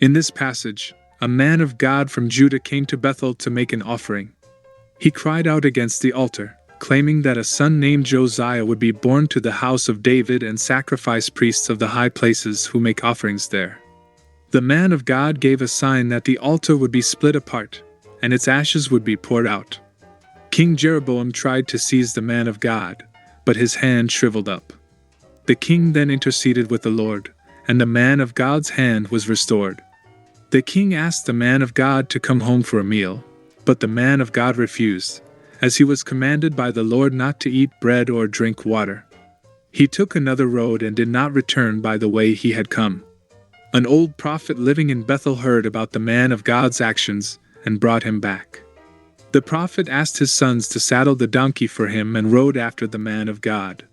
In this passage, a man of God from Judah came to Bethel to make an offering. He cried out against the altar, claiming that a son named Josiah would be born to the house of David and sacrifice priests of the high places who make offerings there. The man of God gave a sign that the altar would be split apart, and its ashes would be poured out. King Jeroboam tried to seize the man of God, but his hand shriveled up. The king then interceded with the Lord, and the man of God's hand was restored. The king asked the man of God to come home for a meal, but the man of God refused, as he was commanded by the Lord not to eat bread or drink water. He took another road and did not return by the way he had come. An old prophet living in Bethel heard about the man of God's actions and brought him back. The prophet asked his sons to saddle the donkey for him and rode after the man of God.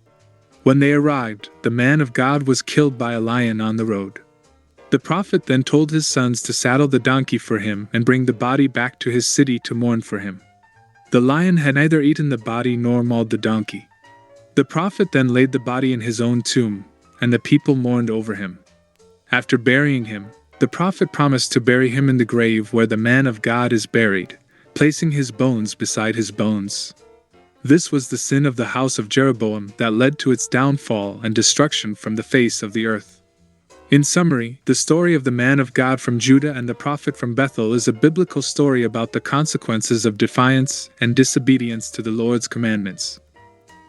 When they arrived, the man of God was killed by a lion on the road. The prophet then told his sons to saddle the donkey for him and bring the body back to his city to mourn for him. The lion had neither eaten the body nor mauled the donkey. The prophet then laid the body in his own tomb, and the people mourned over him. After burying him, the prophet promised to bury him in the grave where the man of God is buried, placing his bones beside his bones. This was the sin of the house of Jeroboam that led to its downfall and destruction from the face of the earth. In summary, the story of the man of God from Judah and the prophet from Bethel is a biblical story about the consequences of defiance and disobedience to the Lord's commandments.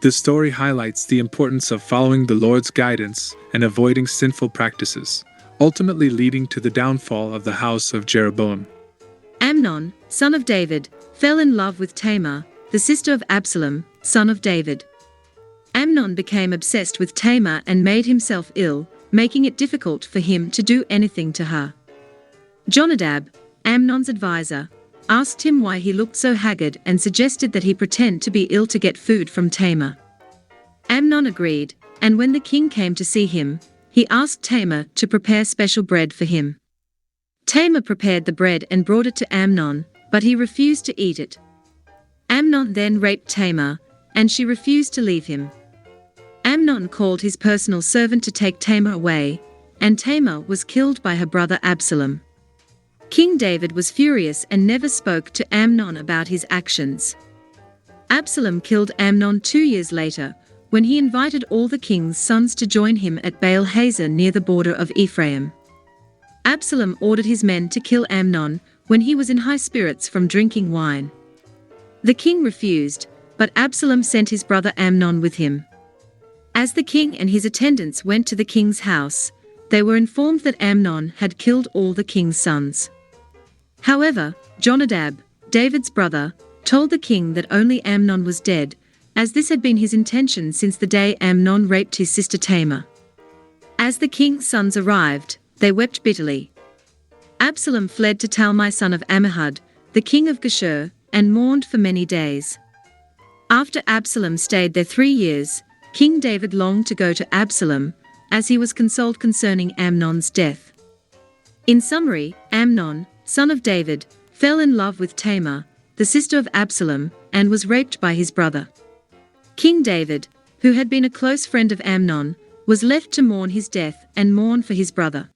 The story highlights the importance of following the Lord's guidance and avoiding sinful practices, ultimately leading to the downfall of the house of Jeroboam. Amnon, son of David, fell in love with Tamar, the sister of Absalom, son of David. Amnon became obsessed with Tamar and made himself ill, making it difficult for him to do anything to her. Jonadab, Amnon's advisor, asked him why he looked so haggard and suggested that he pretend to be ill to get food from Tamar. Amnon agreed, and when the king came to see him, he asked Tamar to prepare special bread for him. Tamar prepared the bread and brought it to Amnon, but he refused to eat it. Amnon then raped Tamar, and she refused to leave him. Amnon called his personal servant to take Tamar away, and Tamar was killed by her brother Absalom. King David was furious and never spoke to Amnon about his actions. Absalom killed Amnon 2 years later, when he invited all the king's sons to join him at Baal-Hazor near the border of Ephraim. Absalom ordered his men to kill Amnon when he was in high spirits from drinking wine. The king refused, but Absalom sent his brother Amnon with him. As the king and his attendants went to the king's house, they were informed that Amnon had killed all the king's sons. However, Jonadab, David's brother, told the king that only Amnon was dead, as this had been his intention since the day Amnon raped his sister Tamar. As the king's sons arrived, they wept bitterly. Absalom fled to Talmai son of Ammihud, the king of Geshur, and mourned for many days. After Absalom stayed there 3 years, King David longed to go to Absalom, as he was consoled concerning Amnon's death. In summary, Amnon, son of David, fell in love with Tamar, the sister of Absalom, and was raped by his brother. King David, who had been a close friend of Amnon, was left to mourn his death and mourn for his brother.